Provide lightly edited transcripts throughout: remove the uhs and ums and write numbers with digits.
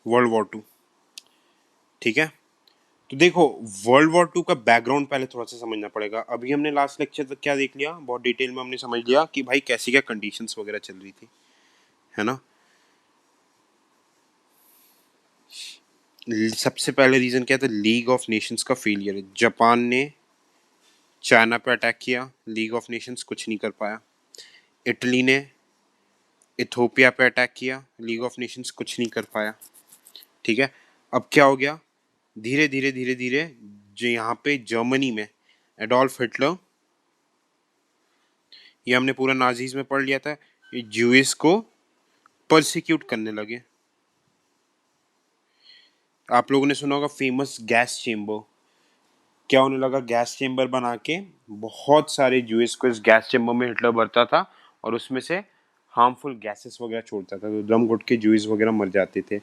World war 2। ठीक है, तो देखो वर्ल्ड वॉर 2 का बैकग्राउंड पहले थोड़ा सा समझना पड़ेगा। अभी हमने लास्ट लेक्चर तक क्या देख लिया, बहुत डिटेल में हमने समझ लिया कि भाई कैसी क्या कंडीशंस वगैरह चल रही थी, है ना। सबसे पहले रीजन क्या था, लीग ऑफ नेशंस का फेलियर। जापान ने चाइना पे अटैक किया, लीग ऑफ नेशंस कुछ नहीं कर पाया। इटली ने इथोपिया पे अटैक किया, लीग ऑफ नेशंस कुछ नहीं कर पाया। ठीक है, अब क्या हो गया, धीरे धीरे धीरे धीरे जो यहाँ पे जर्मनी में एडोल्फ हिटलर, ये हमने पूरा नाजीज में पढ़ लिया था, ये ज्यूइस को परसिक्यूट करने लगे। आप लोगों ने सुना होगा फेमस गैस चेम्बर। क्या होने लगा, गैस चेम्बर बना के बहुत सारे ज्यूइस को इस गैस चेम्बर में हिटलर भरता था और उसमें से हार्मफुल गैसेस वगैरह छोड़ता था, तो दम घुट के ज्यूइस वगैरह मर जाते थे।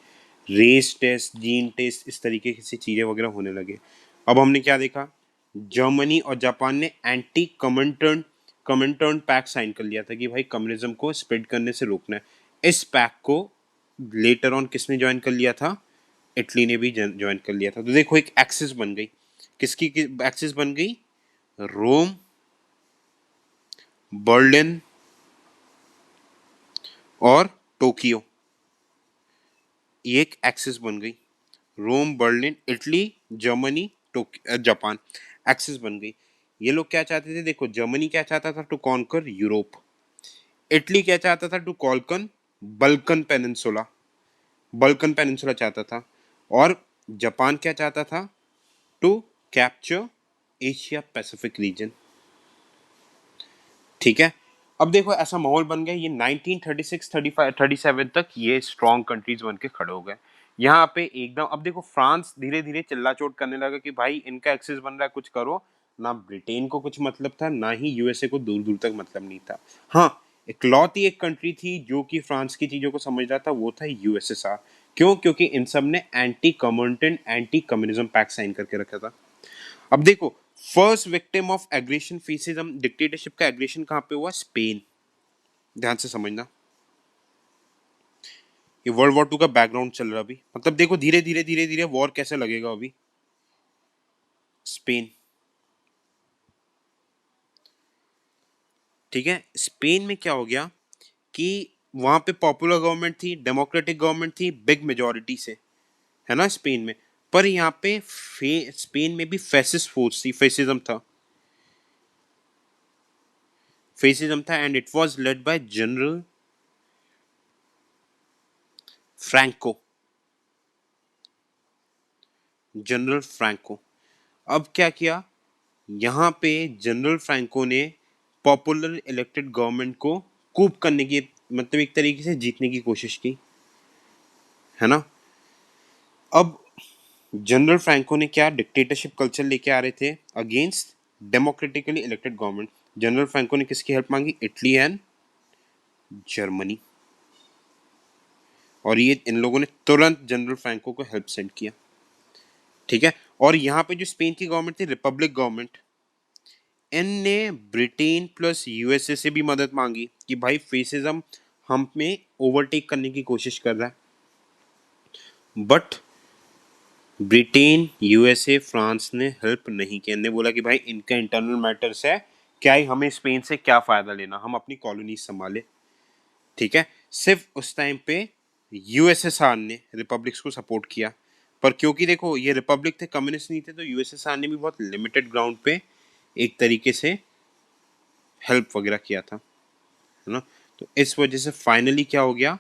रेस टेस्ट, जीन टेस्ट, इस तरीके की चीज़ें वगैरह होने लगे। अब हमने क्या देखा, जर्मनी और जापान ने एंटी कमिंटर्न पैक्ट साइन कर लिया था कि भाई कम्युनिज्म को स्प्रेड करने से रोकना है। इस पैक्ट को लेटर ऑन किसने ज्वाइन कर लिया था, इटली ने भी ज्वाइन कर लिया था। तो देखो एक एक्सिस बन गई, किसकी एक्सिस बन गई, रोम, बर्लिन और टोक्यो, ये एक एक्सिस बन गई। Rome, Berlin, Italy, Germany, Japan, axis बन गई। ये लोग क्या चाहते थे, देखो जर्मनी क्या चाहता था, टू कॉन्कर यूरोप। इटली क्या चाहता था, to conquer Balkan peninsula, Balkan peninsula चाहता था। और जापान क्या चाहता था, to capture Asia Pacific region. ठीक है, अब देखो ऐसा माहौल बन गया, ये 1936 35 37 तक ये स्ट्रॉन्ग कंट्रीज बन के खड़े हो गए। यहाँ पे एकदम अब देखो फ्रांस धीरे धीरे चिल्ला चोट करने लगा कि भाई इनका एक्सेस बन रहा है, कुछ करो। ना ब्रिटेन को कुछ मतलब था, ना ही यूएसए को दूर दूर तक मतलब नहीं था। हाँ, इकलौती एक कंट्री थी जो कि फ्रांस की चीजों को समझ रहा था, वो था यूएसएसआर। क्यों, क्योंकि इन सब ने anti communist anti communism pact sign करके रखा था। अब देखो first victim of aggression fascism, dictatorship का एग्रेशन कहां पे हुआ, स्पेन। ध्यान से समझना, ये वर्ल्ड वॉर 2 का बैकग्राउंड चल रहा अभी, मतलब देखो धीरे धीरे धीरे धीरे वॉर कैसे लगेगा अभी। स्पेन, ठीक है, स्पेन में क्या हो गया कि वहां पे पॉपुलर गवर्नमेंट थी, डेमोक्रेटिक गवर्नमेंट थी, बिग मेजोरिटी से, है ना स्पेन में। पर यहाँ पे स्पेन में भी फैसिस्ट फोर्स थी, फेसिज्म था and it was led by general Franco, general Franco. अब क्या किया, यहाँ पे जनरल फ्रैंको ने पॉपुलर इलेक्टेड गवर्नमेंट को कूप करने की, मतलब एक तरीके से जीतने की कोशिश की, है ना। अब जनरल फ्रैंको ने क्या डिक्टेटरशिप कल्चर लेके आ रहे थे against democratically elected government. General Franco ने किसकी हेल्प मांगी, इटली एंड जर्मनी। और ये इन लोगों ने तुरंत जनरल फ्रैंको को हेल्प सेंड किया। ठीक है, और यहाँ पे जो स्पेन की गवर्नमेंट थी, रिपब्लिक गवर्नमेंट, इनने ब्रिटेन प्लस यूएसए से भी मदद मांगी कि भाई फेसिज्म हम में ओवरटेक करने की कोशिश कर रहा है। बट ब्रिटेन, यूएसए, फ्रांस ने हेल्प नहीं किया, इन्होंने बोला कि भाई इनका इंटरनल मैटर्स है, क्या ही हमें स्पेन से क्या फायदा लेना, हम अपनी कॉलोनी संभाले। ठीक है, सिर्फ उस टाइम पे यूएसएसआर ने रिपब्लिक्स को सपोर्ट किया। पर क्योंकि देखो ये रिपब्लिक थे, कम्युनिस्ट नहीं थे, तो यूएसएसआर ने भी बहुत लिमिटेड ग्राउंड पे एक तरीके से हेल्प वगैरह किया था, है ना। तो इस वजह से फाइनली क्या हो गया,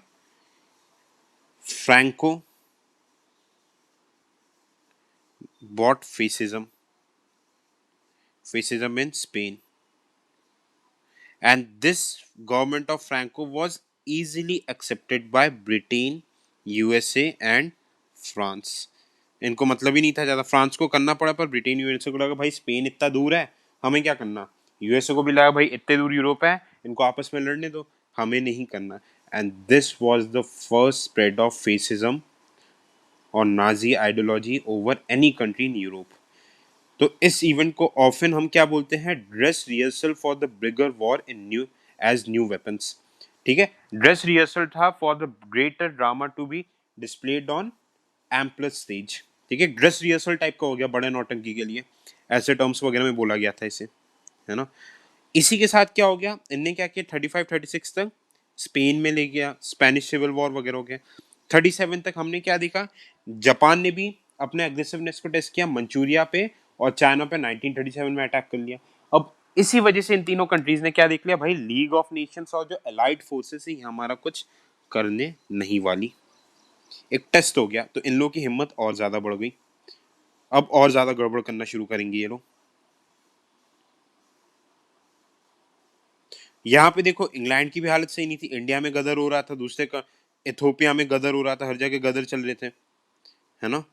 Franco bought fascism in Spain and this government of Franco was easily accepted by Britain, USA and France. इनको मतलब ही नहीं था ज्यादा, फ्रांस को करना पड़ा, पर ब्रिटेन यूएसए को लगा भाई स्पेन इतना दूर है, हमें क्या करना। यूएसए को भी लगा भाई इतने दूर यूरोप है, इनको आपस में लड़ने दो, हमें नहीं करना। And this was the first spread of fascism और Nazi ideology over any country in Europe. तो इस इवेंट को ऑफन हम क्या बोलते हैं, dress rehearsal for the bigger war in new age new weapons. ठीक है, ड्रेस रिहर्सल था for the greater drama to be displayed on ample's stage, ठीक है, ड्रेस रिहर्सल टाइप का हो गया बड़े नौटंकी के लिए, ऐसे टर्म्स वगैरह में बोला गया था इसे, है ना। इसी के साथ क्या हो गया, इनने क्या किया 35-36 तक स्पेन में ले गया, स्पेनिश सिविल वॉर वगैरह हो गया। 37 तक हमने क्या देखा, जापान ने भी अपने एग्रेसिवनेस को टेस्ट किया मंचूरिया पे, और चाइना पे 1937 में अटैक कर लिया। अब इसी वजह से इन तीनों कंट्रीज ने क्या देख लिया भाई, लीग ऑफ नेशंस और जो अलाइड फोर्सेस है हमारा कुछ करने नहीं वाली। एक टेस्ट हो गया, तो इन लोगों की हिम्मत और ज्यादा बढ़ गई, अब और ज्यादा गड़बड़ करना शुरू करेंगे ये लोग। यहाँ पे देखो इंग्लैंड की भी हालत सही नहीं थी, इंडिया में गदर हो रहा था, दूसरे का इथोपिया में गदर हो रहा था, हर जगह गदर चल रहे थे, है ना।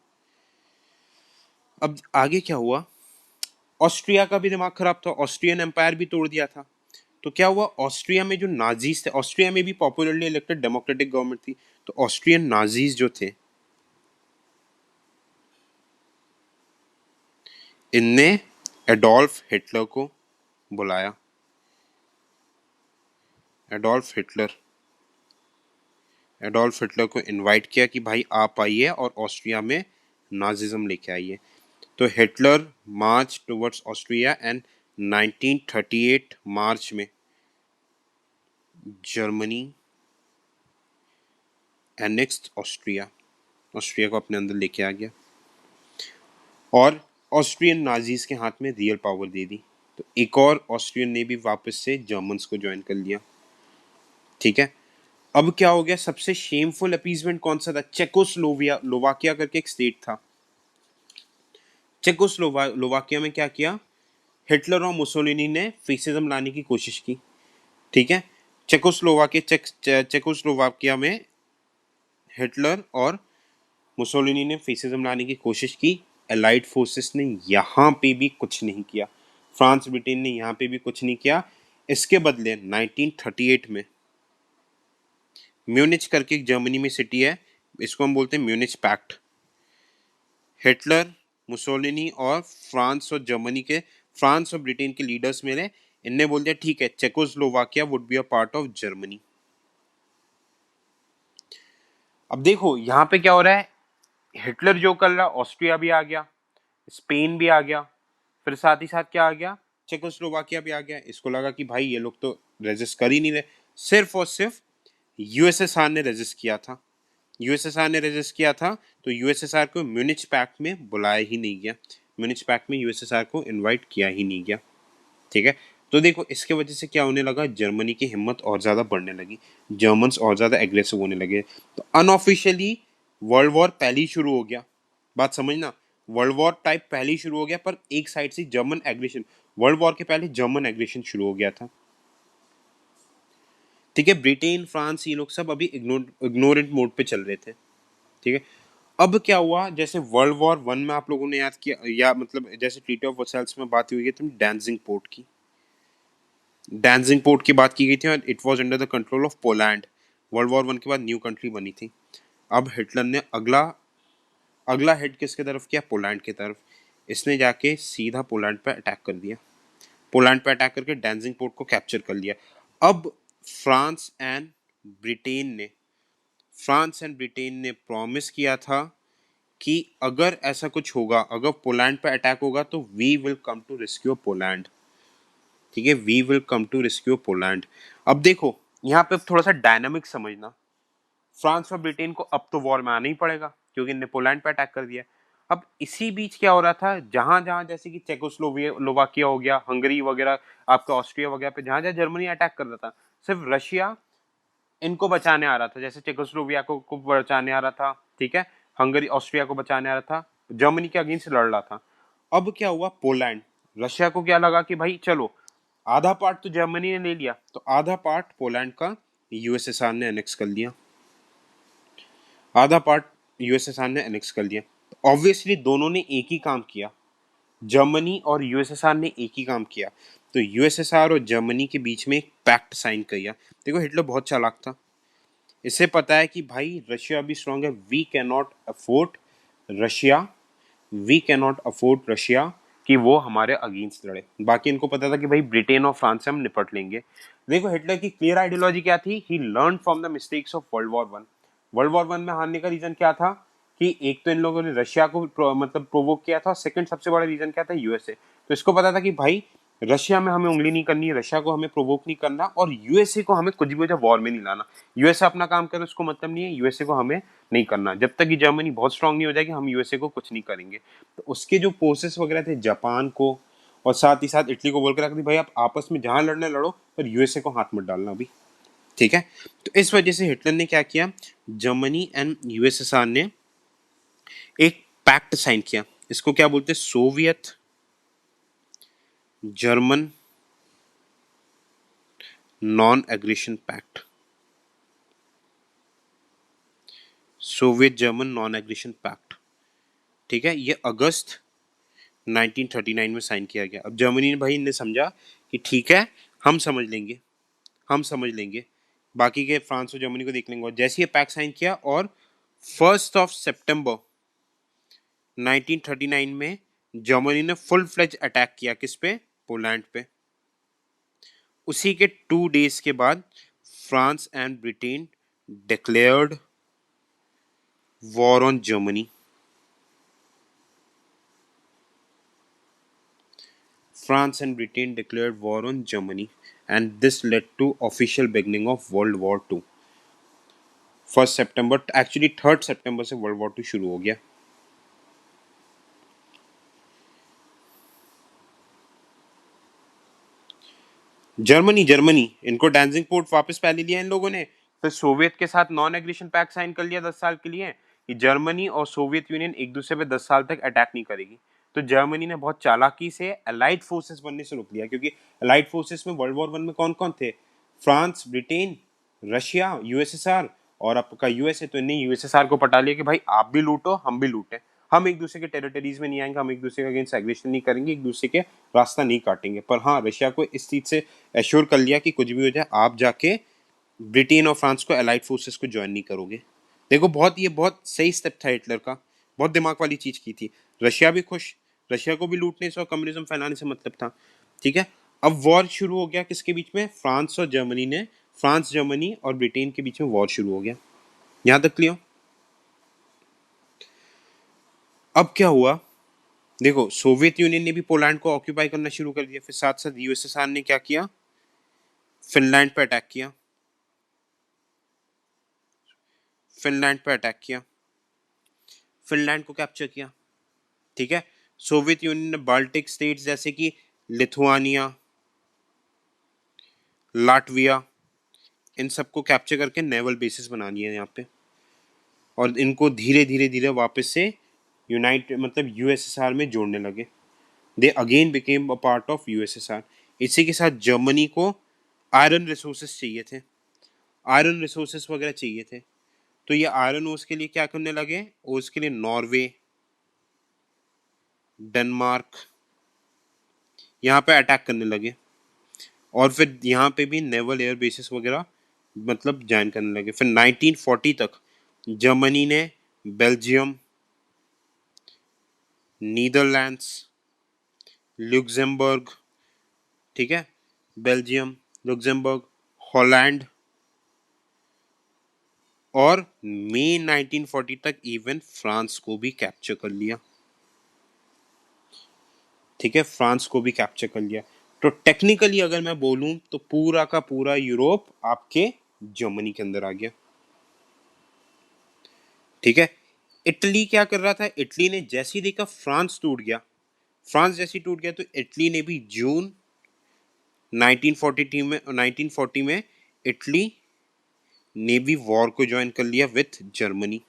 अब आगे क्या हुआ, ऑस्ट्रिया का भी दिमाग खराब था, ऑस्ट्रियन एम्पायर भी तोड़ दिया था। तो क्या हुआ, ऑस्ट्रिया में जो नाजीज थे, ऑस्ट्रिया में भी पॉपुलरली इलेक्टेड डेमोक्रेटिक गवर्नमेंट थी, तो ऑस्ट्रियन नाजीज जो थे इनने एडोल्फ हिटलर को बुलाया। एडोल्फ हिटलर एडोल्फ हिटलर को इनवाइट किया कि भाई आप आइए और ऑस्ट्रिया में नाजिज्म लेके आइए। तो Hitler March towards Austria and 1938 मार्च में जर्मनी एनेक्स्ड ऑस्ट्रिया, ऑस्ट्रिया को अपने अंदर लेके आ गया और ऑस्ट्रियन नाजीज के हाथ में रियल पावर दे दी। तो एक और ऑस्ट्रियन ने भी वापस से जर्मन्स को ज्वाइन कर लिया, ठीक है। अब क्या हो गया, सबसे शेमफुल अपीजमेंट कौन सा था, चेकोस्लोवाकिया करके एक स्टेट था। चेकोस्लोवाकिया में क्या किया, हिटलर और मुसोलिनी ने फेसिज्म लाने की कोशिश की, ठीक है। चेकोस्लोवाकिया में हिटलर और मुसोलिनी ने फेसिज्म लाने की कोशिश की, एलाइड फोर्सेस ने यहाँ पे भी कुछ नहीं किया, फ्रांस ब्रिटेन ने यहाँ पे भी कुछ नहीं किया। इसके बदले 1938 में म्यूनिच करके एक जर्मनी में सिटी है, इसको हम बोलते हैं म्यूनिच पैक्ट। हिटलर, मुसोलिनी और फ्रांस और ब्रिटेन के लीडर्स मिले, इनने बोल दिया ठीक है Czechoslovakia would be a part of Germany. अब देखो यहाँ पे क्या हो रहा है, हिटलर जो कर रहा, ऑस्ट्रिया भी आ गया, स्पेन भी आ गया, फिर साथ ही साथ क्या आ गया, चेकोस्लोवाकिया भी आ गया। इसको लगा कि भाई ये लोग तो रेजिस्ट कर ही नहीं रहे, सिर्फ और सिर्फ यूएसएसआर ने रेजिस्ट किया था। यूएसएसआर ने रेजिस्ट किया था, तो यूएसएसआर को म्यूनिच पैक्ट में बुलाया ही नहीं गया, म्यूनिच पैक्ट में यूएसएसआर को इनवाइट किया ही नहीं गया, ठीक है। तो देखो इसके वजह से क्या होने लगा, जर्मनी की हिम्मत और ज्यादा बढ़ने लगी, जर्मन्स और ज्यादा एग्रेसिव होने लगे। तो अनऑफिशियली वर्ल्ड वॉर पहले ही शुरू हो गया, बात समझना, वर्ल्ड वॉर टाइप पहले ही शुरू हो गया, पर एक साइड से जर्मन एग्रेशन, वर्ल्ड वॉर के पहले जर्मन एग्रेशन शुरू हो गया था, ठीक है। ब्रिटेन, फ्रांस, ये लोग सब अभी इग्नोरेंट मोड पे चल रहे थे, ठीक है। अब क्या हुआ, जैसे वर्ल्ड वॉर वन में आप लोगों ने याद किया, या मतलब जैसे ट्रीटी ऑफ वर्साइल्स में बात हुई है, तुम डैंजिंग पोर्ट की, डैंजिंग पोर्ट की बात की गई थी, और it was under the control of Poland. World War one के बाद न्यू कंट्री बनी थी। अब हिटलर ने अगला अगला हेड किसके तरफ किया, पोलैंड की तरफ। इसने जाके सीधा पोलैंड पर अटैक कर दिया, पोलैंड पर अटैक करके डैंजिंग पोर्ट को कैप्चर कर लिया। अब फ्रांस एंड ब्रिटेन ने प्रॉमिस किया था कि अगर ऐसा कुछ होगा, अगर पोलैंड पे अटैक होगा, तो we will come to rescue Poland, ठीक है, we will come to rescue Poland. अब देखो यहाँ पे थोड़ा सा डायनामिक समझना, फ्रांस और ब्रिटेन को अब तो वॉर में आना ही पड़ेगा क्योंकि इनने पोलैंड पे अटैक कर दिया। अब इसी बीच क्या हो रहा था, जहां जहां जैसे कि चेकोस्लोवाकिया हो गया, हंगरी वगैरह, आपका ऑस्ट्रिया वगैरह पे जहां जहां जर्मनी अटैक कर रहा था, सिर्फ रशिया इनको बचाने आ रहा था, जैसे चेकोस्लोविया को बचाने आ रहा था, ठीक है, हंगरी ऑस्ट्रिया को बचाने आ रहा था, जर्मनी के अगेंस्ट लड़ रहा था। अब क्या हुआ, पोलैंड, रशिया को क्या लगा कि भाई चलो आधा पार्ट तो जर्मनी ने ले लिया, तो आधा पार्ट पोलैंड का यूएसएसआर ने एनेक्स कर लिया, आधा पार्ट यूएसएसआर ने एनेक्स कर लिया। ऑब्वियसली दोनों ने एक ही काम किया, जर्मनी और यूएसएसआर ने एक ही काम किया, तो यूएसएसआर और जर्मनी के बीच में एक पैक्ट साइन किया। देखो हिटलर बहुत चालाक था, इसे पता है कि भाई रशिया भी स्ट्रांग है, Russia we cannot afford Russia कि वो हमारे अगेंस्ट लड़े। बाकी इनको पता था कि भाई ब्रिटेन और फ्रांस से हम निपट लेंगे। देखो हिटलर की क्लियर आइडियोलॉजी क्या थी, he learn from the mistakes of World War one. World War one में हारने का रीजन क्या था कि एक तो इन लोगों ने रशिया को मतलब प्रोवोक किया था, सेकंड सबसे बड़ा रीजन क्या था, यूएसए। तो इसको पता था कि भाई रशिया में हमें उंगली नहीं करनी, रशिया को हमें प्रोवोक नहीं करना, और यूएसए को हमें कुछ भी वजह वॉर में नहीं लाना। यूएसए अपना काम करे, उसको मतलब नहीं है, यूएसए को हमें नहीं करना। जब तक कि जर्मनी बहुत स्ट्रांग नहीं हो जाएगी, हम यूएसए को कुछ नहीं करेंगे। तो उसके जो फोर्सेस वगैरह थे जापान को और साथ ही साथ इटली को बोल कर रखा, भाई आप आपस में जहां लड़ने लड़ो, पर यूएसए को हाथ मत डालना अभी। ठीक है, तो इस वजह से हिटलर ने क्या किया, जर्मनी एंड यूएसएसआर ने एक पैक्ट साइन किया। इसको क्या बोलते हैं, Soviet German non aggression pact. Soviet German non aggression pact, ठीक है, ये अगस्त 1939 में साइन किया गया। अब जर्मनी ने भाई ने समझा कि ठीक है, हम समझ लेंगे, हम समझ लेंगे, बाकी के फ्रांस और जर्मनी को देख लेंगे। और जैसे ये पैक्ट साइन किया, और 1 सितंबर 1939 में जर्मनी ने फुल फ्लेज अटैक किया, किस पे, पोलैंड पे। उसी के 2 डेज के बाद France and Britain declared war on Germany. France and Britain declared war on Germany, and this led to official beginning of World War II. 1 September, actually 3 सितंबर से world war 2 शुरू हो गया। जर्मनी जर्मनी इनको डैंजिंग port वापस पहले लिया इन लोगों ने, फिर सोवियत के साथ नॉन एग्रेशन पैक्ट साइन कर लिया 10 साल के लिए कि जर्मनी और सोवियत यूनियन एक दूसरे पे 10 साल तक अटैक नहीं करेगी। तो जर्मनी ने बहुत चालाकी से अलाइड फोर्सेस बनने से रोक लिया, क्योंकि अलाइड फोर्सेस में वर्ल्ड वॉर 1 में कौन कौन थे, फ्रांस, ब्रिटेन, रशिया, यूएसएसआर और आपका यूएसए। तो इन्हें यूएसएसआर को पटा लिया कि भाई आप भी लूटो, हम भी लूटें, हम एक दूसरे के टेरिटरीज में नहीं आएंगे, हम एक दूसरे के अगेंस्ट एग्रेशन नहीं करेंगे, एक दूसरे के रास्ता नहीं काटेंगे। पर हाँ, रशिया को इस चीज से एश्योर कर लिया कि कुछ भी हो जाए, आप जाके ब्रिटेन और फ्रांस को अलाइड फोर्सेस को ज्वाइन नहीं करोगे। देखो, बहुत ये बहुत सही स्टेप था हिटलर का, बहुत दिमाग वाली चीज की थी। रशिया भी खुश, रशिया को भी लूटने से और कम्युनिज्म फैलाने से मतलब था। ठीक है, अब वॉर शुरू हो गया किसके बीच में, फ्रांस और जर्मनी ने, फ्रांस, जर्मनी और ब्रिटेन के बीच में वॉर शुरू हो गया। यहां तक क्लियर। अब क्या हुआ, देखो, सोवियत यूनियन ने भी पोलैंड को ऑक्यूपाई करना शुरू कर दिया, फिर साथ साथ यूएसएसआर ने क्या किया, फिनलैंड पे अटैक किया, फिनलैंड पे अटैक किया, फिनलैंड को कैप्चर किया। ठीक है, सोवियत यूनियन ने बाल्टिक स्टेट्स जैसे कि लिथुआनिया, लाटविया, इन सबको कैप्चर करके नेवल बेसिस बना लिया यहाँ पे, और इनको धीरे धीरे धीरे वापस से यूनाइटेड मतलब यूएसएसआर में जोड़ने लगे। They again became a part of USSR. इसी के साथ जर्मनी को आयरन रिसोर्सेस चाहिए थे, आयरन रिसोर्सेस वगैरह चाहिए थे। तो ये आयरन ओर्स के लिए क्या करने लगे, ओर्स के लिए नॉर्वे, डेनमार्क, यहाँ पे अटैक करने लगे, और फिर यहाँ पे भी नेवल एयर बेसिस वगैरह मतलब ज्वाइन करने लगे। फिर 1940 तक जर्मनी ने बेल्जियम, नीदरलैंड्स, लुक्सेमबर्ग, ठीक है, बेल्जियम, लुक्सेमबर्ग, हॉलैंड, और मई 1940 तक इवन फ्रांस को भी कैप्चर कर लिया। ठीक है, फ्रांस को भी कैप्चर कर लिया। तो टेक्निकली अगर मैं बोलूं तो पूरा का पूरा यूरोप आपके जर्मनी के अंदर आ गया। ठीक है, इटली क्या कर रहा था, इटली ने जैसे ही देखा फ्रांस टूट गया, फ्रांस जैसे टूट गया, तो इटली ने भी जून 1940 में इटली ने भी वॉर को ज्वाइन कर लिया विथ जर्मनी।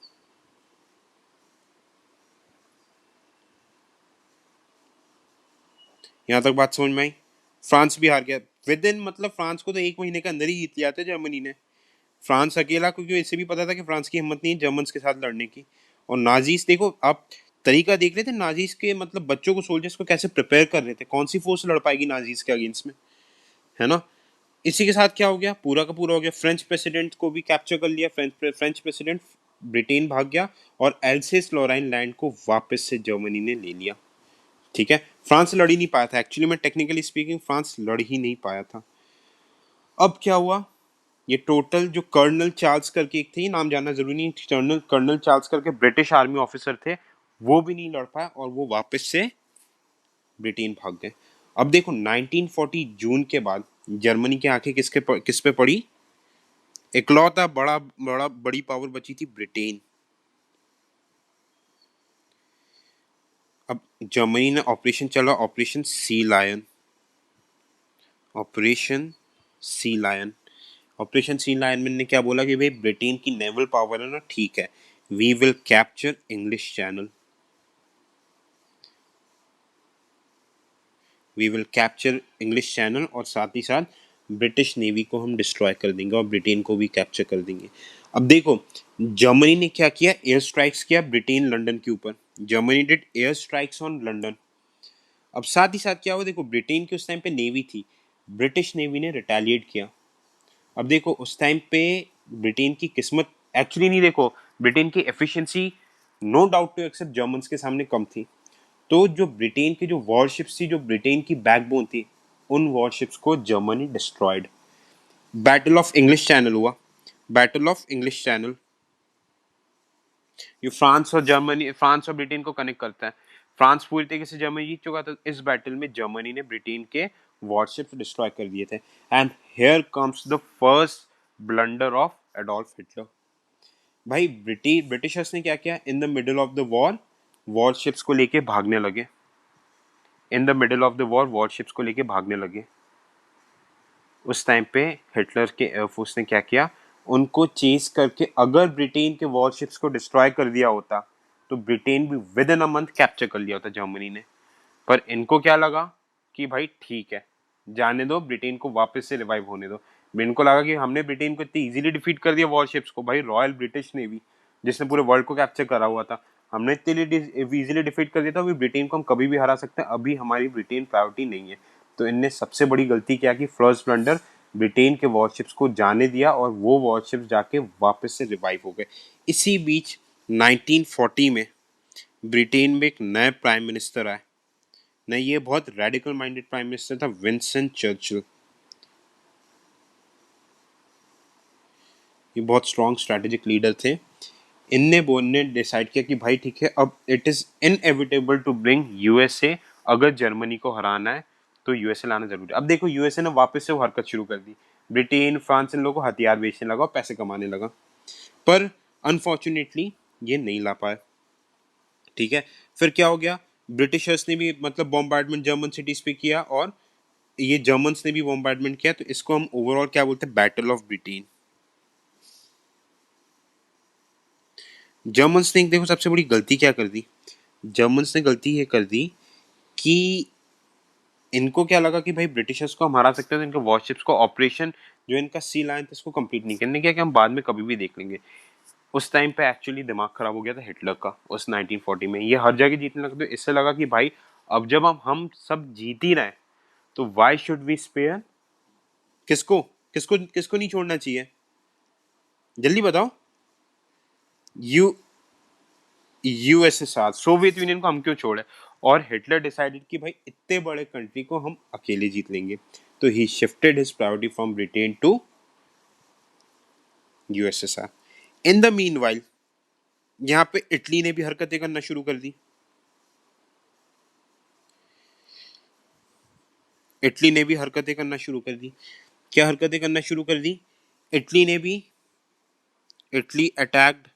यहां तक बात समझ में आई। फ्रांस भी हार गया विद इन, मतलब फ्रांस को तो 1 महीने के अंदर ही जीत लिया था जर्मनी ने, फ्रांस अकेला, क्योंकि इसे भी पता था कि फ्रांस की हिम्मत नहीं है जर्मन के साथ लड़ने की। और नाजीज देखो, आप तरीका देख रहे थे नाजीज के, मतलब बच्चों को, सोल्जर्स को कैसे प्रिपेयर कर रहे थे, कौन सी फोर्स लड़ पाएगी नाजीज के अगेंस्ट में, है ना। इसी के साथ क्या हो गया, पूरा का पूरा हो गया, फ्रेंच प्रेसिडेंट को भी कैप्चर कर लिया, फ्रेंच प्रेसिडेंट ब्रिटेन भाग गया, और एल्सेस लॉराइन लैंड को वापस से जर्मनी ने ले लिया। ठीक है, फ्रांस लड़ ही नहीं पाया था, एक्चुअली में टेक्निकली स्पीकिंग फ्रांस लड़ ही नहीं पाया था। अब क्या हुआ, ये टोटल जो कर्नल चार्ल्स करके एक थे, नाम जानना जरूरी नहीं, कर्नल कर्नल चार्ल्स करके ब्रिटिश आर्मी ऑफिसर थे, वो भी नहीं लड़ पाए और वो वापस से ब्रिटेन भाग गए। अब देखो 1940 जून के बाद जर्मनी की आंखें किस पे पड़ी? इकलौता बड़ा बड़ा बड़ी पावर बची थी ब्रिटेन। अब जर्मनी ने ऑपरेशन चला, operation sea lion. Operation sea lion operation sea lion में ने क्या बोला कि भाई ब्रिटेन की नेवल पावर है ना, ठीक है, we will capture English channel, we will capture English channel, और साथ ही साथ ब्रिटिश नेवी को हम डिस्ट्रॉय कर देंगे और ब्रिटेन को भी कैप्चर कर देंगे। अब देखो जर्मनी ने क्या किया, एयर स्ट्राइक्स किया ब्रिटेन लंदन के ऊपर। Germany did air strikes on London. अब साथ ही साथ क्या हुआ, देखो ब्रिटेन की उस टाइम पे नेवी थी, ब्रिटिश नेवी ने रिटेलिएट किया। अब देखो उस टाइम पे ब्रिटेन की किस्मत एक्चुअली नहीं, देखो ब्रिटेन की efficiency no doubt to accept Germans के सामने कम थी। तो जो ब्रिटेन की जो वॉरशिप्स थी, जो ब्रिटेन की बैकबोन थी, उन वॉरशिप्स को Germany destroyed. Battle of English channel हुआ। बैटल ऑफ इंग्लिश चैनल ये फ्रांस और ब्रिटेन को कनेक्ट करता है। फ्रांस पूरी तरीके से जर्मनी जीत चुका था, इस बैटल में जर्मनी ने ब्रिटेन के वॉरशिप्स डिस्ट्रॉय कर दिए थे। And here comes the first blunder of Adolf Hitler. भाई ब्रिटिशर्स ने क्या किया, in the middle of the war warships को लेके भागने लगे। In the middle of the war warships को लेके भागने लगे। उस टाइम पे हिटलर के एयरफोर्स ने क्या किया, उनको चेस करके अगर ब्रिटेन के वॉरशिप्स को डिस्ट्रॉय कर दिया होता तो ब्रिटेन भी with in a month capture कर लिया होता जर्मनी ने। पर इनको क्या लगा कि भाई ठीक है, जाने दो, ब्रिटेन को वापस से रिवाइव होने दो। इनको लगा कि हमने ब्रिटेन को इतनी इजीली डिफीट कर दिया वॉरशिप्स को, भाई रॉयल ब्रिटिश नेवी जिसने पूरे वर्ल्ड को कैप्चर करा हुआ था, हमने इतनी इजीली डिफीट कर दिया था, अभी ब्रिटेन को हम कभी भी हरा सकते हैं, अभी हमारी ब्रिटेन प्रायोरिटी नहीं है। तो इनने सबसे बड़ी गलती क्या की, फर्स्ट ब्लंडर, ब्रिटेन के वॉरशिप्स को जाने दिया और वो वॉरशिप्स जाके वापस से रिवाइव हो गए। इसी बीच 1940 में ब्रिटेन में एक नया प्राइम मिनिस्टर आया। नहीं, ये बहुत रेडिकल माइंडेड प्राइम मिनिस्टर था, विंस्टन चर्चिल। ये बहुत स्ट्रॉन्ग स्ट्रैटेजिक लीडर थे। इनने बोलने डिसाइड किया कि भाई ठीक है, अब it is inevitable to bring USA, अगर जर्मनी को हराना है तो यूएसए लाना जरूरी है। अब देखो यूएसए ने वापस से वो हरकत शुरू कर दी, ब्रिटेन फ्रांस इन लोगों को हथियार बेचने लगा और पैसे कमाने लगा, पर अनफॉर्चुनेटली ये नहीं ला पाए। ठीक है, फिर क्या हो गया, ब्रिटिशर्स ने भी मतलब बॉम्बार्डमेंट जर्मन सिटीज पे किया और ये जर्मन्स ने भी बॉम्बार्डमेंट किया, तो इसको हम ओवरऑल क्या बोलते हैं, बैटल ऑफ ब्रिटेन। जर्मन्स ने देखो सबसे बड़ी गलती क्या कर दी, जर्मन्स ने गलती ये कर दी कि इनको क्या लगा कि भाई ब्रिटिशर्स को हम हरा सकते हैं, तो इनके वॉरशिप्स को ऑपरेशन जो इनका सी लाइन था इसको कंप्लीट नहीं करने, क्या कि हम बाद में कभी भी देख लेंगे। उस टाइम पे एक्चुअली दिमाग खराब हो गया था हिटलर का, उस 1940 में ये हर जगह जीतने लगे, तो इससे लगा कि भाई अब जब हम सब जीत ही रहे हैं तो वाई शुड वी स्पेयर, किसको किसको किसको नहीं छोड़ना चाहिए, जल्दी बताओ। यू यूएसएसआर, सोवियत यूनियन को हम क्यों छोड़े। और हिटलर डिसाइडेड कि भाई इतने बड़े कंट्री को हम अकेले जीत लेंगे, तो he shifted his priority from Britain to USSR. In the meanwhile यहाँ पे इटली ने भी हरकतें करना शुरू कर दी। इटली ने भी हरकतें करना शुरू कर दी। क्या हरकतें करना शुरू कर दी, इटली ने भी, इटली अटैक्ड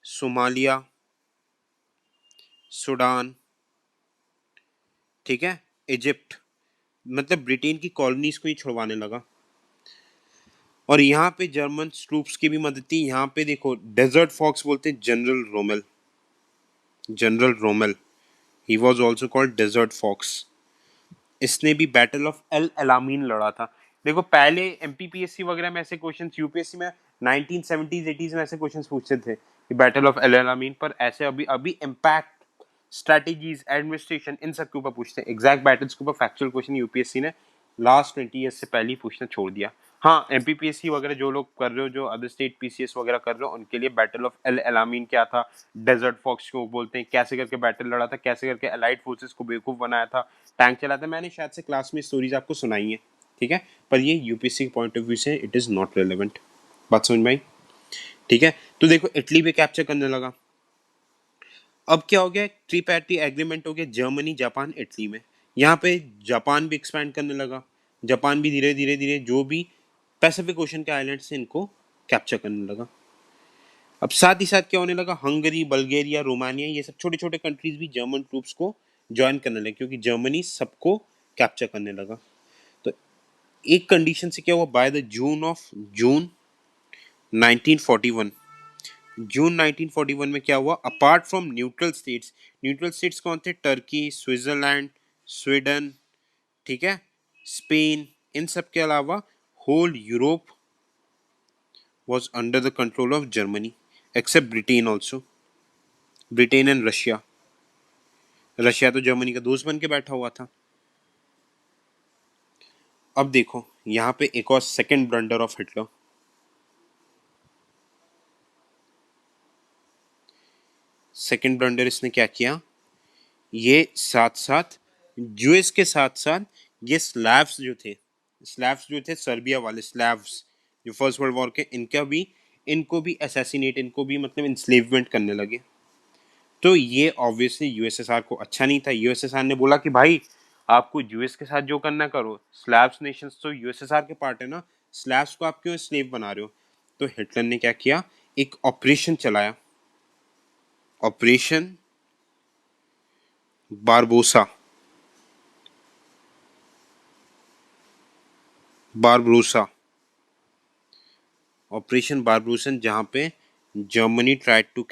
सोमालिया, सूडान, ठीक है, इजिप्ट, मतलब ब्रिटेन की कॉलोनीज को ही छुड़वाने लगा। और यहाँ पे जर्मन ट्रूप्स की भी मदद थी। यहाँ पे देखो डेजर्ट फॉक्स बोलते हैं general Rommel, general Rommel, he was also called desert fox. इसने भी बैटल ऑफ एल अलामीन लड़ा था। देखो पहले एमपीपीएससी वगैरह में ऐसे क्वेश्चंस, यूपीएससी में 1970s 80s में ऐसे क्वेश्चंस पूछते थे कि बैटल ऑफ एल अलामीन, पर ऐसे अभी अभी इम्पैक्ट, स्ट्रेटेजीज, एडमिनिस्ट्रेशन, इन सब के ऊपर पूछते हैं। एग्जैक्ट बैटल्स के ऊपर फैक्चुअल क्वेश्चन यूपीएससी ने लास्ट 20 ईयर्स से पहले ही पूछना छोड़ दिया। हाँ, एमपीपीएससी वगैरह जो लोग कर रहे हो, जो अदर स्टेट पीसीएस वगैरह कर रहे हो, उनके लिए बैटल ऑफ एल अलामीन क्या था, डेजर्ट फॉक्स को बोलते हैं, कैसे करके बैटल लड़ा था, कैसे करके अलाइड फोर्सेस को बेवकूफ बनाया था, टैंक चलाता था, मैंने शायद से क्लास में स्टोरीज आपको सुनाई है। ठीक है, पर ये यूपीएससी के पॉइंट ऑफ व्यू से इट इज नॉट रेलेवेंट। बात समझ में आई? ठीक है, तो देखो इटली पे कैप्चर करने लगा। अब क्या हो गया, ट्रिपैटी एग्रीमेंट हो गया जर्मनी जापान इटली में। यहाँ पे जापान भी एक्सपैंड करने लगा। जापान भी धीरे धीरे धीरे जो भी पैसिफिक ओशन के आइलैंड से इनको कैप्चर करने लगा। अब साथ ही साथ क्या होने लगा, हंगरी बल्गेरिया रोमानिया ये सब छोटे छोटे कंट्रीज भी जर्मन ट्रूप्स को ज्वाइन करने लगे, क्योंकि जर्मनी सबको कैप्चर करने लगा। तो एक कंडीशन से क्या हुआ, बाय द जून 1941, जून 1941 में क्या हुआ, अपार्ट फ्रॉम न्यूट्रल स्टेट्स कौन थे, टर्की, स्विट्जरलैंड, स्वीडन, ठीक है, स्पेन, इन सब के अलावा whole Europe was under the control of Germany, except Britain also. Britain and Russia. Russia तो जर्मनी का दोस्त बन के बैठा हुआ था। अब देखो यहाँ पे एक और second blunder of Hitler. Second blunder इसने क्या किया, ये साथ साथ यूएस के साथ साथ ये स्लैव्स जो थे सर्बिया वाले स्लैव्स जो फर्स्ट वर्ल्ड वॉर के, इनको भी असैसिनेट, इनको भी मतलब इंस्लेवमेंट करने लगे। तो ये ऑब्वियसली यूएसएसआर को अच्छा नहीं था। यूएसएसआर ने बोला कि भाई आपको यूएस के साथ जो करना करो, स्लैव्स नेशंस तो यूएसएसआर के पार्ट है ना, स्लैव्स को आप क्यों स्लेव बना रहे हो। तो हिटलर ने क्या किया, एक ऑपरेशन चलाया, operation Barbarossa, Barbarossa, operation Barbarossa, जहां पे Germany tried to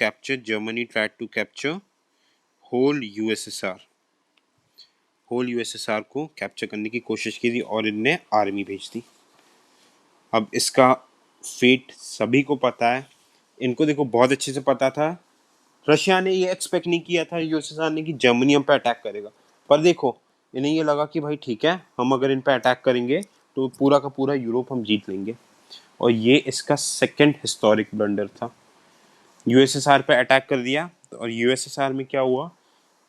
capture whole USSR को कैप्चर करने की कोशिश की थी और इनने आर्मी भेज दी। अब इसका फेट सभी को पता है, इनको देखो बहुत अच्छे से पता था। रशिया ने ये एक्सपेक्ट नहीं किया था यूएसएसआर ने कि जर्मनी हम पे अटैक करेगा, पर देखो इन्हें ये लगा कि भाई ठीक है, हम अगर इन पे अटैक करेंगे तो पूरा का पूरा यूरोप हम जीत लेंगे। और ये इसका सेकंड हिस्टोरिक ब्लंडर था। यूएसएसआर पे अटैक कर दिया और यूएसएसआर में क्या हुआ,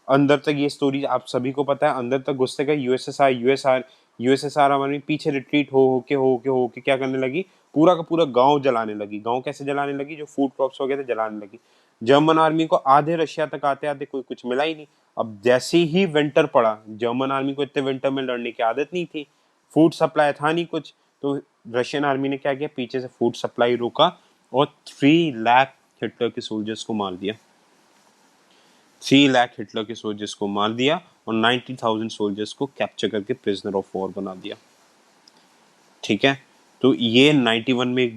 अंदर तक ये स्टोरी आप सभी को पता है, अंदर तक घुसते गए यूएसएसआर हमारे पीछे रिट्रीट हो के क्या करने लगी, पूरा का पूरा गांव जलाने लगी। गांव कैसे जलाने लगी, जो फूड क्रॉप्स वगैरह जलाने लगी। जर्मन आर्मी को आधे रशिया तक आते आते कोई कुछ मिला ही नहीं। अब जैसे ही विंटर पड़ा, जर्मन आर्मी को इतने विंटर में लड़ने की आदत नहीं थी, फूड सप्लाई था नहीं कुछ, तो रशियन आर्मी ने क्या किया, पीछे से फूड सप्लाई रोका और 3 लाख हिटलर के सोल्जर्स को मार दिया। 3 लाख हिटलर के सोल्जर्स को मार दिया और 90,000 सोल्जर्स को कैप्चर करके प्रिजनर ऑफ वॉर बना दिया। ठीक है, तो ये 1941 में एक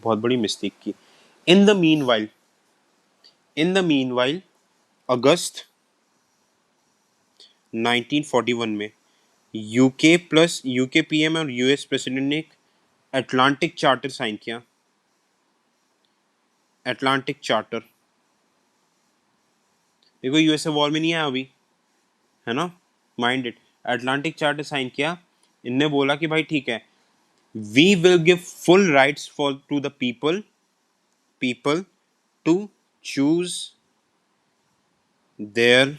बहुत बड़ी मिस्टेक की। इन द मीन वाइल अगस्त 1941 में यूके पीएम और यूएस प्रेसिडेंट ने एक अटलांटिक चार्टर साइन किया। अटलांटिक चार्टर, देखो यूएसए वॉर में नहीं आया अभी, है ना, माइंड इट। अटलांटिक चार्टर साइन किया, इनने बोला कि भाई ठीक है, we will give full rights for to the people to choose their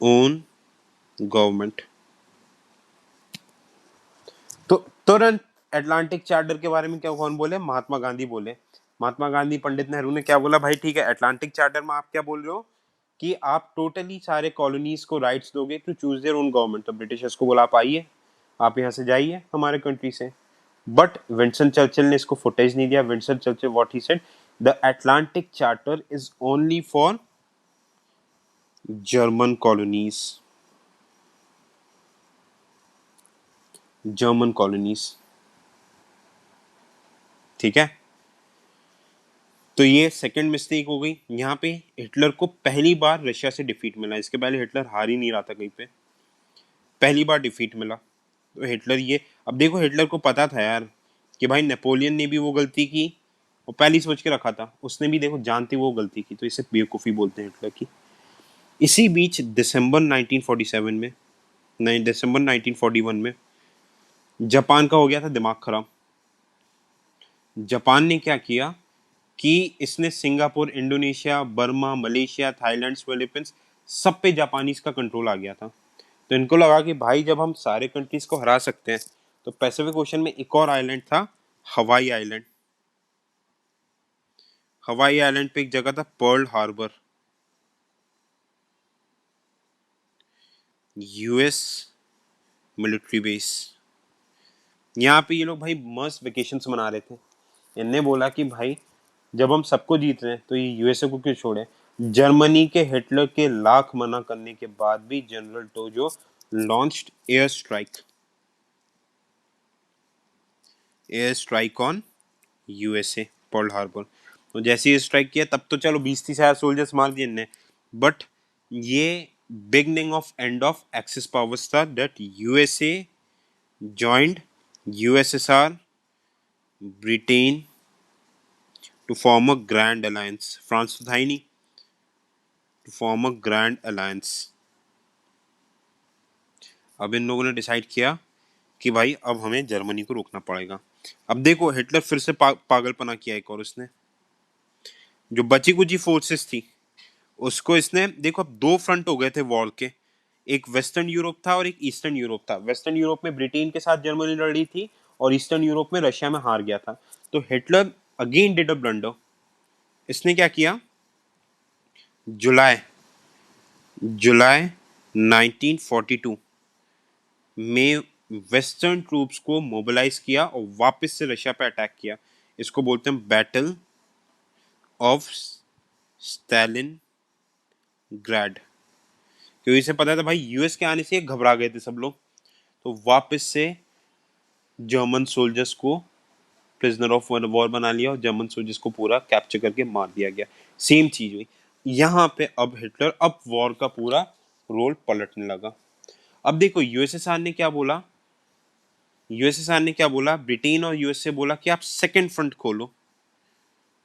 own government. तो तुरंत अटलांटिक चार्टर के बारे में क्या कौन बोले, महात्मा गांधी बोले। महात्मा गांधी पंडित नेहरू ने क्या बोला, भाई ठीक है, अटलांटिक चार्टर में आप क्या बोल रहे हो कि आप टोटली सारे कॉलोनीज को राइट्स दोगे to choose their own government. तो ब्रिटिशर्स को बोला आप आइए, आप यहाँ से जाइए हमारे कंट्री से। बट विंस्टन चर्चिल ने इसको फुटेज नहीं दिया। Winston Churchill what he said, the Atlantic charter is only for German colonies, German colonies. ठीक है, तो ये सेकंड मिस्टेक हो गई। यहाँ पे हिटलर को पहली बार रशिया से डिफीट मिला, इसके पहले हिटलर हार ही नहीं रहा था कहीं पे, पहली बार डिफीट मिला। तो हिटलर ये, अब देखो हिटलर को पता था यार कि भाई नेपोलियन ने भी वो गलती की, वो पहले ही सोच के रखा था, उसने भी देखो जानते वो गलती की, तो इसे बेवकूफ़ी बोलते हैं हिटलर की। इसी बीच दिसंबर 1947 में, नहीं दिसंबर 1941 में जापान का हो गया था दिमाग खराब। जापान ने क्या किया कि इसने Singapore, Indonesia, Burma, Malaysia, Thailand, Philippines, सब पे जापानीज का कंट्रोल आ गया था। तो इनको लगा कि भाई जब हम सारे कंट्रीज को हरा सकते हैं, तो पैसिफिक ओशन में एक और आइलैंड था हवाई आइलैंड। हवाई आइलैंड पे एक जगह था Pearl Harbor, US military base. यहाँ पे ये लोग भाई मस्त वेकेशंस मना रहे थे। इनने बोला कि भाई जब हम सबको जीत रहे हैं तो ये यूएसए को क्यों छोड़े। जर्मनी के हिटलर के लाख मना करने के बाद भी General Tojo launched air strike on USA Pearl Harbor. तो जैसे ही स्ट्राइक किया तब तो चलो 20-30 हजार सोल्जर्स मार दिए इनने, बट ये beginning of end of axis powers था, that USA joined USSR Britain to form a grand alliance. France तो था ही नहीं, to form a grand alliance. अब इन लोगों ने डिसाइड किया कि भाई अब हमें जर्मनी को रोकना पड़ेगा। अब देखो हिटलर फिर से पागलपना किया एक और उसने। जो बची कुची फोर्सेस थी उसको इसने, देखो अब दो फ्रंट हो गए थे वॉर के, एक वेस्टर्न यूरोप था और एक ईस्टर्न यूरोप था। वेस्टर्न यूरोप में ब्रिटेन के साथ जर्मनी लड़ रही थी और ईस्टर्न यूरोप में रशिया में हार गया था। तो Hitler again did a blunder. इसने क्या किया, जुलाई जुलाई 1942 में वेस्टर्न ट्रूप्स को मोबिलाइज किया और वापस से रशिया पे अटैक किया। इसको बोलते हैं बैटल ऑफ स्टालिन ग्रैड। क्योंकि इसे पता था भाई यूएस के आने से घबरा गए थे सब लोग, तो वापस से जर्मन सोल्जर्स को प्रिजनर ऑफ वॉर बना लिया और जर्मन सोल्जर्स को पूरा कैप्चर करके मार दिया गया। सेम चीज हुई यहाँ पे। अब हिटलर अब वॉर का पूरा रोल पलटने लगा। अब देखो यूएसएसआर ने क्या बोला, यूएसएसआर ने क्या बोला, ब्रिटेन और यूएस से बोला कि आप सेकेंड फ्रंट खोलो,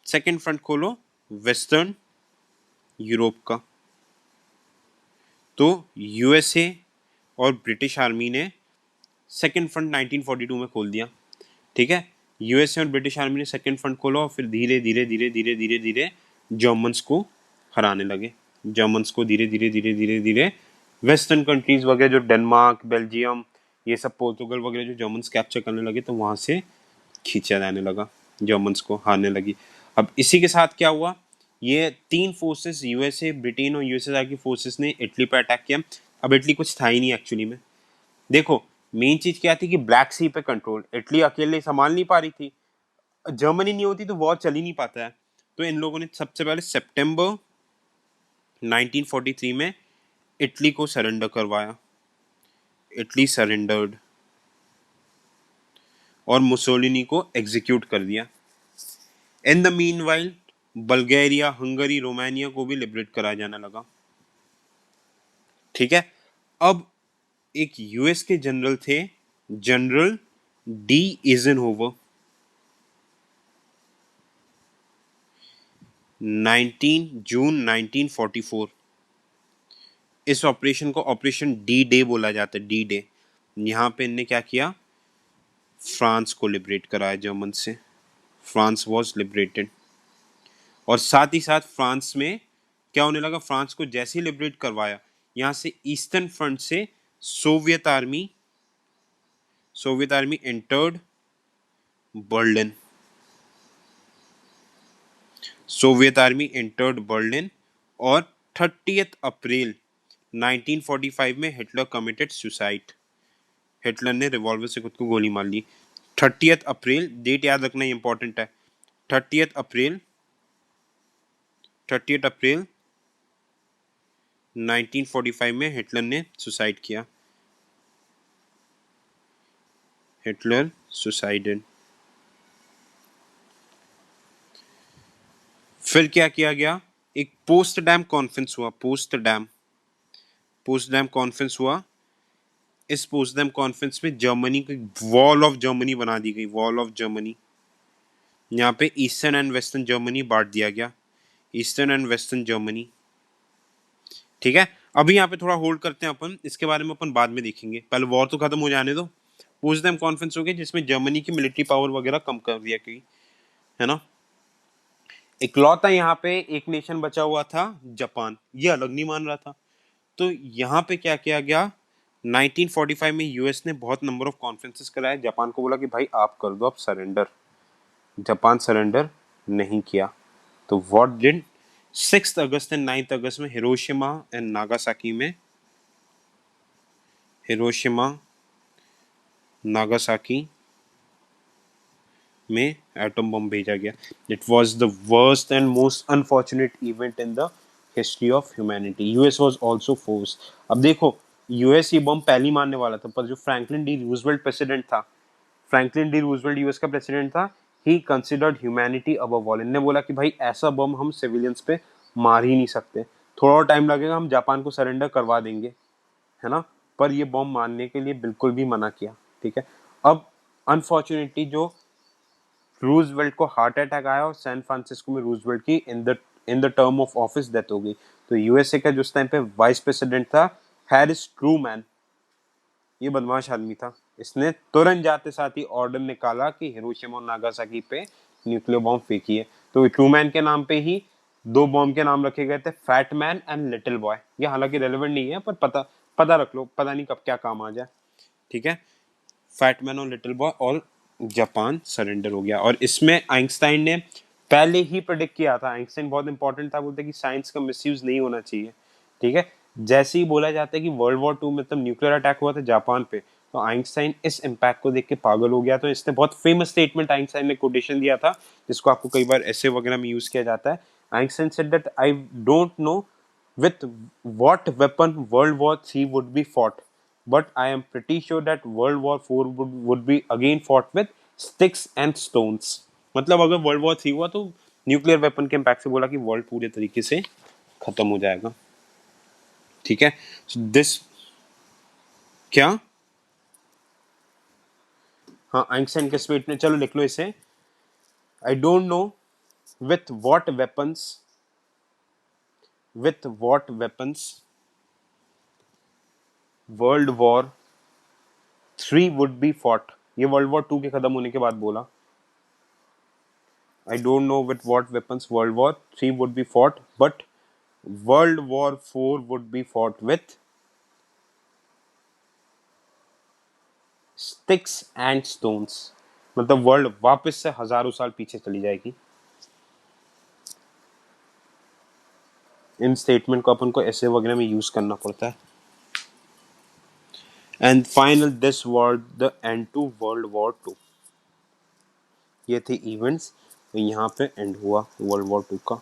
सेकेंड फ्रंट खोलो वेस्टर्न यूरोप का। तो यूएसए और ब्रिटिश आर्मी ने सेकेंड फ्रंट 1942 में खोल दिया। ठीक है, यूएसए और ब्रिटिश आर्मी ने सेकेंड फ्रंट खोला और फिर धीरे धीरे धीरे धीरे धीरे धीरे जर्मन्स को हराने लगे। जर्मन्स को धीरे धीरे धीरे धीरे धीरे वेस्टर्न कंट्रीज वगैरह जो डेनमार्क बेल्जियम ये सब पोर्तुगल वगैरह जो जर्मन्स कैप्चर करने लगे तो वहां से खींचा जाने लगा, जर्मन्स को हारने लगी। अब इसी के साथ क्या हुआ, ये तीन फोर्सेस यूएसए ब्रिटेन और यूएसएसआर की फोर्सेस ने इटली पर अटैक किया। अब इटली कुछ था ही नहीं एक्चुअली में। देखो मेन चीज क्या थी कि ब्लैक सी पे कंट्रोल, इटली अकेले संभाल नहीं पा रही थी। जर्मनी नहीं होती तो वॉर चल ही नहीं पाता है। तो इन लोगों ने सबसे पहले सितंबर 1943 में इटली को सरेंडर करवाया। इटली सरेंडर्ड और मुसोलिनी को एग्जीक्यूट कर दिया। इन the meanwhile Bulgaria Hungary Romania को भी लिबरेट कराया जाने लगा। ठीक है, अब एक यूएस के जनरल थे जनरल डी एजनहोवर। 19 जून 1944 इस ऑपरेशन को ऑपरेशन डी डे बोला जाता है। डी डे यहाँ पे इनने क्या किया, फ्रांस को लिबरेट कराया जर्मन से। France was liberated. और साथ ही साथ फ्रांस में क्या होने लगा, फ्रांस को जैसे ही लिबरेट करवाया यहाँ से ईस्टर्न फ्रंट से Soviet army entered Berlin. Soviet army entered Berlin और 30 अप्रैल 1945 में हिटलर कमिटेड सुसाइड। हिटलर ने रिवॉल्वर से खुद को गोली मार ली। 30 अप्रैल, डेट याद रखना इंपॉर्टेंट है। 30 अप्रैल 1945 में हिटलर ने सुसाइड किया। Hitler suicided. फिर क्या किया गया, एक पोस्टडैम कॉन्फ्रेंस हुआ। पोस्टडैम कॉन्फ्रेंस हुआ। इस पोस्टडैम कॉन्फ्रेंस में जर्मनी को वॉल ऑफ जर्मनी बना दी गई। वॉल ऑफ जर्मनी, यहाँ पे ईस्टर्न एंड वेस्टर्न जर्मनी बांट दिया गया। Eastern and western Germany. ठीक है, अभी यहाँ पे थोड़ा होल्ड करते हैं अपन, इसके बारे में अपन बाद में देखेंगे, पहले वॉर तो खत्म हो जाने दो। पोस्टडैम कॉन्फ्रेंस हो गई जिसमें जर्मनी की मिलिट्री पावर वगैरह कम कर दिया गई, है ना। इकलौता यहाँ पे एक नेशन बचा हुआ था जापान, ये अलग नहीं मान रहा था। तो यहाँ पे क्या किया गया, 1945 में यूएस ने बहुत नंबर ऑफ कॉन्फ्रेंसेस कराए। जापान को बोला कि भाई आप कर दो अब सरेंडर, जापान सरेंडर नहीं किया। तो व्हाट डिड 6 अगस्त एंड 9 अगस्त में हिरोशिमा एंड नागासाकी में, हिरोशिमा नागासाकी में एटम बम भेजा गया। It was the worst and most unfortunate event in the history of humanity. US was also force. अब देखो, यूएस ये बम पहली मारने वाला था, पर जो फ्रैंकलिन डी रूजवेल्ट प्रेसिडेंट था, फ्रैंकलिन डी रूजवेल्ट यूएस का प्रेसिडेंट था, he considered humanity above all. इन्होंने बोला कि भाई ऐसा बम हम सिविलियंस पे मार ही नहीं सकते, थोड़ा और टाइम लगेगा, हम जापान को सरेंडर करवा देंगे, है ना, पर ये बम मारने के लिए बिल्कुल भी मना किया। ठीक है, अब अनफॉर्चुनेटली जो रूजवेल्ट को हार्ट अटैक आया और सैन फ्रांसिस्को में रूजवेल्ट की in the term of office death हो गई। तो यूएसए का जो उस टाइम पे वाइस प्रेसिडेंट था, हैरिस ट्रूमैन, ये बदमाश आदमी था। इसने तुरंत जाते साथ ही ऑर्डर निकाला कि हिरोशिमा और नागासाकी पे न्यूक्लियर बॉम्ब फेंकिए। तो ट्रूमैन के नाम पे ही दो बॉम्ब के नाम रखे गए थे, fat man and little boy. ये हालांकि रेलेवेंट नहीं है, पर पता पता रख लो, पता नहीं कब क्या काम आ जाए। ठीक है, फैटमैन और लिटिल बॉय, और जापान सरेंडर हो गया। और इसमें आइंस्टाइन ने पहले ही प्रेडिक्ट किया था। आइंस्टाइन बहुत इंपॉर्टेंट था, बोलते कि साइंस का मिसयूज नहीं होना चाहिए। ठीक है, जैसे ही बोला जाता है कि वर्ल्ड वॉर टू में मतलब न्यूक्लियर अटैक हुआ था जापान पे, तो आइंस्टाइन इस इम्पैक्ट को देख के पागल हो गया। तो इसने बहुत फेमस स्टेटमेंट आइंस्टाइन ने कोटेशन दिया था, जिसको आपको कई बार ऐसे वगैरह में यूज किया जाता है। Einstein said that I don't know with what weapon World War III would be fought, but I am pretty sure that World War IV would be again fought with sticks and stones. मतलब अगर world war 3 हुआ तो nuclear weapon के impact से बोला कि world पूरे तरीके से खत्म हो जाएगा। ठीक है, दिस क्या, हाँ आइंस्टाइन के स्टेटमेंट, चलो लिख लो इसे। I don't know with what weapons, with what weapons world war 3 would be fought. ये वर्ल्ड वॉर 2 के खत्म होने के बाद बोला। I don't know with what weapons World War III would be fought, but World War IV would be fought with sticks and stones. मतलब world वापस से हजारों साल पीछे चली जाएगी। इन स्टेटमेंट को अपन को ऐसे वगैरह में यूज करना पड़ता है। And final this word the end to world war 2। ये थे इवेंट्स, यहाँ पे एंड हुआ वर्ल्ड वॉर 2 का।